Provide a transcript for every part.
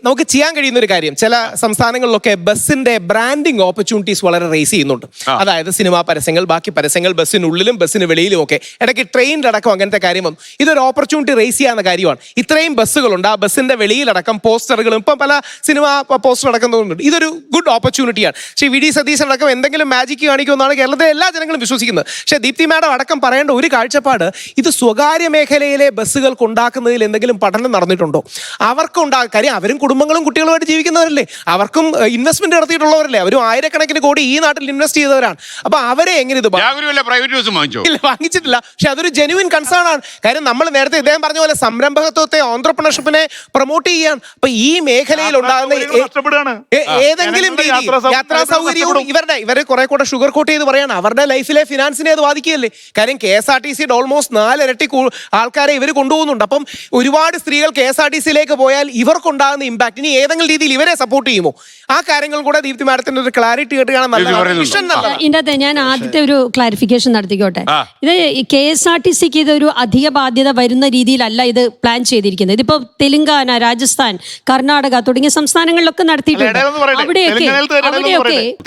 നമുക്ക് ചെയ്യാൻ കഴിയുന്ന ഒരു കാര്യം, ചില സംസ്ഥാനങ്ങളിലൊക്കെ ബസ്സിന്റെ ബ്രാൻഡിങ് ഓപ്പർച്യൂണിറ്റീസ് വളരെ റേസ് ചെയ്യുന്നുണ്ട്. അതായത് സിനിമാ പരസ്യങ്ങൾ, ബാക്കി പരസ്യങ്ങൾ ബസ്സിനുള്ളിലും ബസ്സിന് വെളിയിലും ഒക്കെ, ഇടയ്ക്ക് ട്രെയിനിലടക്കം അങ്ങനത്തെ കാര്യം വന്നു. ഇതൊരു ഓപ്പർച്യൂണിറ്റി റേസ് ചെയ്യാവുന്ന കാര്യമാണ്. ഇത്രയും ബസ്സുകളുണ്ട്, ആ ബസ്സിന്റെ വെളിയിലടക്കം പോസ്റ്ററുകളും ഇപ്പം പല സിനിമ പോസ്റ്റർ അടക്കം തോന്നുന്നുണ്ട്. ഇതൊരു ഗുഡ് ഓപ്പർച്യൂണിറ്റിയാണ്. പക്ഷേ വി ഡി സതീശൻ അടക്കം എന്തെങ്കിലും മാജിക് കാണിക്കുമെന്നാണ് കേരളത്തിലെ എല്ലാ ജനങ്ങളും വിശ്വസിക്കുന്നത്. പക്ഷേ ദീപ്തി മാഡം അടക്കം പറയേണ്ട ഒരു കാഴ്ചപ്പാട്, ഇത് സ്വകാര്യ മേഖലയിലെ ബസ്സുകൾക്ക് ഉണ്ടാക്കുന്നതിൽ എന്തെങ്കിലും പഠനം നടന്നിട്ടുണ്ടോ? കാര്യം അവരും കുടുംബങ്ങളും കുട്ടികളുമായിട്ട് ജീവിക്കുന്നവരല്ലേ, അവർക്കും ഇൻവെസ്റ്റ്മെന്റ് നടത്തിയിട്ടുള്ളവരല്ലേ, അവരും ആയിരക്കണക്കിന് കോടി ഈ നാട്ടിൽ ഇൻവെസ്റ്റ് ചെയ്തവരാണ്. അപ്പൊ അവരെ എങ്ങനെ ഇത് വാങ്ങിച്ചിട്ടില്ല. പക്ഷെ അതൊരു ജെന്യുവിൻ കൺസേൺ ആണ്. കാര്യം നമ്മൾ നേരത്തെ ഇദ്ദേഹം പറഞ്ഞ പോലെ സംരംഭകത്വത്തെ, ഓൺട്രപ്രണർഷിപ്പിനെ പ്രൊമോട്ട് ചെയ്യാൻ ഇപ്പൊ ഈ മേഖലയിൽ ഉണ്ടാകുന്ന ഏതെങ്കിലും രീതി യാത്രാ സൗകര്യവും ഇവര് കുറെ കൂടെ ഷുഗർ കോട്ട് ചെയ്ത് പറയാണ്, അവരുടെ ലൈഫിലെ ഫിനാൻസിനെ അത് ബാധിക്കുകയല്ലേ. കാര്യം KSRTC ഓൾമോസ്റ്റ് 4 ഇരട്ടി ആൾക്കാരെ ഇവർ കൊണ്ടുപോകുന്നുണ്ട്. അപ്പം ഒരുപാട് സ്ത്രീകൾ KSRTC പോയാൽ ഇവർക്കുണ്ടാകുന്ന ഇമ്പാക്ട് ഇനി ഏതെങ്കിലും രീതിയിൽ ഇവരെ സപ്പോർട്ട് ചെയ്യുമോ? ആ കാര്യങ്ങൾ കൂടെ ദീപ്തി മാഡത്തിന്റെ ഒരു ക്ലാരിറ്റി കേട്ടുകയാണ് ഇതിന്റെ. ഞാൻ ആദ്യത്തെ ഒരു ക്ലാരിഫിക്കേഷൻ നടത്തിക്കോട്ടെ. ഇത് KSRTCക്ക് ഇതൊരു അധിക ബാധ്യത വരുന്ന രീതിയിലല്ല ഇത് പ്ലാൻ ചെയ്തിരിക്കുന്നത്. ഇതിപ്പോ തെലുങ്കാന, രാജസ്ഥാൻ, കർണാടക തുടങ്ങിയ സംസ്ഥാനങ്ങളിലൊക്കെ നടത്തിയിട്ടുണ്ട്.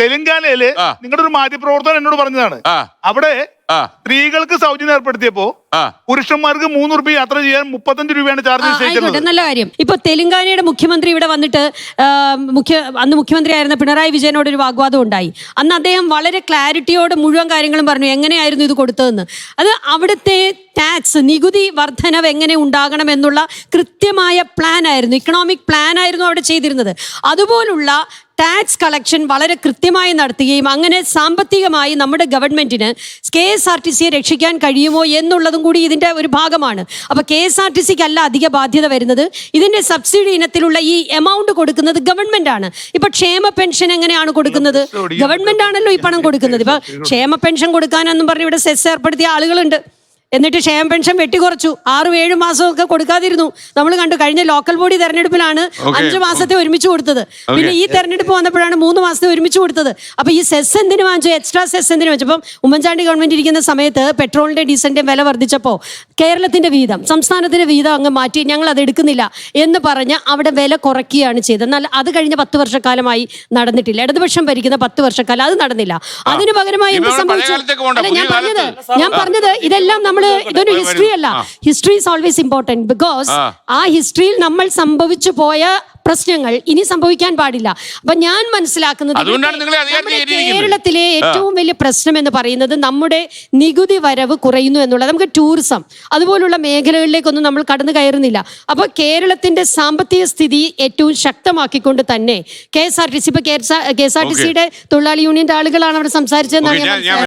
തെലുങ്കാനയില് നിങ്ങളുടെ ഒരു മാധ്യമപ്രവർത്തകൻ എന്നോട് പറഞ്ഞതാണ്, അവിടെ സ്ത്രീകൾക്ക് സൗജന്യം ഏർപ്പെടുത്തിയപ്പോ പുരുഷന്മാർക്ക് 3 രൂപ യാത്ര ചെയ്യാൻ 35 രൂപയാണ് ചാർജ് ചെയ്തിട്ടുള്ളത്. നല്ല കാര്യം. ഇപ്പൊ തെലുങ്കാനയുടെ മുഖ്യമന്ത്രി ഇവിടെ വന്നിട്ട് അന്ന് മുഖ്യമന്ത്രിയായിരുന്ന പിണറായി വിജയനോട് ഒരു വാഗ്വാദം ഉണ്ടായി. അന്ന് അദ്ദേഹം വളരെ ക്ലാരിറ്റിയോട് മുഴുവൻ കാര്യങ്ങളും പറഞ്ഞു എങ്ങനെയായിരുന്നു ഇത് കൊടുത്തതെന്ന്. അത് അവിടുത്തെ ടാക്സ്, നികുതി വർധനവ് എങ്ങനെ ഉണ്ടാകണം എന്നുള്ള കൃത്യമായ പ്ലാൻ ആയിരുന്നു, ഇക്കണോമിക് പ്ലാൻ ആയിരുന്നു അവിടെ ചെയ്തിരുന്നത്. അതുപോലുള്ള ടാക്സ് കളക്ഷൻ വളരെ കൃത്യമായി നടത്തുകയും അങ്ങനെ സാമ്പത്തികമായി നമ്മുടെ ഗവൺമെന്റിന് KSRTCയെ രക്ഷിക്കാൻ കഴിയുമോ എന്നുള്ളതും കൂടി ഇതിന്റെ ഒരു ഭാഗമാണ്. അപ്പൊ KSRTCക്ക് അല്ല അധിക ബാധ്യത വരുന്നത്. ഇതിന്റെ സബ്സിഡി ഇനത്തിലുള്ള ഈ എമൗണ്ട് കൊടുക്കുന്നത് ഗവൺമെന്റ് ആണ്. ഇപ്പൊ ക്ഷേമ പെൻഷൻ എങ്ങനെയാണ് കൊടുക്കുന്നത്? ഗവൺമെന്റ് ആണല്ലോ ഈ പണം കൊടുക്കുന്നത്. ഇപ്പൊ ക്ഷേമ പെൻഷൻ കൊടുക്കാനെന്നും പറഞ്ഞ് ഇവിടെ സെസ് ഏർപ്പെടുത്തിയ ആളുകളുണ്ട്. എന്നിട്ട് ക്ഷേമ പെൻഷൻ വെട്ടിക്കുറച്ചു, 6-7 മാസമൊക്കെ കൊടുക്കാതിരുന്നു. നമ്മൾ കണ്ടു. കഴിഞ്ഞ ലോക്കൽ ബോഡി തെരഞ്ഞെടുപ്പിലാണ് 5 മാസത്തെ ഒരുമിച്ച് കൊടുത്തത്. പിന്നെ ഈ തെരഞ്ഞെടുപ്പ് വന്നപ്പോഴാണ് 3 മാസത്തെ ഒരുമിച്ച് കൊടുത്തത്. അപ്പൊ ഈ സെസ് എന്തിനു വാങ്ങിച്ചു? എക്സ്ട്രാ സെസ് എന്തിനു വാങ്ങിച്ചു? അപ്പം ഉമ്മൻചാണ്ടി ഗവൺമെന്റ് ഇരിക്കുന്ന സമയത്ത് പെട്രോളിന്റെ ഡീസലിന്റെ വില വർദ്ധിച്ചപ്പോൾ കേരളത്തിന്റെ വീതം, സംസ്ഥാനത്തിന്റെ വീതം അങ്ങ് മാറ്റി, ഞങ്ങൾ അത് എടുക്കുന്നില്ല എന്ന് പറഞ്ഞ് അവിടെ വില കുറയ്ക്കുകയാണ് ചെയ്തത്. എന്നാൽ അത് കഴിഞ്ഞ 10 വർഷക്കാലമായി നടന്നിട്ടില്ല. ഇടതുപക്ഷം ഭരിക്കുന്ന 10 വർഷക്കാലം അത് നടന്നില്ല. അതിന് പകരമായി എന്ത് സംഭവിച്ചു? ഞാൻ പറഞ്ഞത് ഇതെല്ലാം ഇതൊരു ഹിസ്റ്ററി അല്ല. History is always important. Because ആ ഹിസ്റ്ററിയിൽ നമ്മൾ സംഭവിച്ചു പോയ പ്രശ്നങ്ങൾ ഇനി സംഭവിക്കാൻ പാടില്ല. അപ്പൊ ഞാൻ മനസ്സിലാക്കുന്നത് കേരളത്തിലെ ഏറ്റവും വലിയ പ്രശ്നം എന്ന് പറയുന്നത് നമ്മുടെ നികുതി വരവ് കുറയുന്നു എന്നുള്ളത്. നമുക്ക് ടൂറിസം അതുപോലുള്ള മേഖലകളിലേക്കൊന്നും നമ്മൾ കടന്നു കയറുന്നില്ല. അപ്പൊ കേരളത്തിന്റെ സാമ്പത്തിക സ്ഥിതി ഏറ്റവും ശക്തമാക്കിക്കൊണ്ട് തന്നെ KSRTC, ഇപ്പൊ KSRTCയുടെ തൊഴിലാളി യൂണിയന്റെ ആളുകളാണ് അവിടെ സംസാരിച്ചതെന്നാണ് ഞാൻ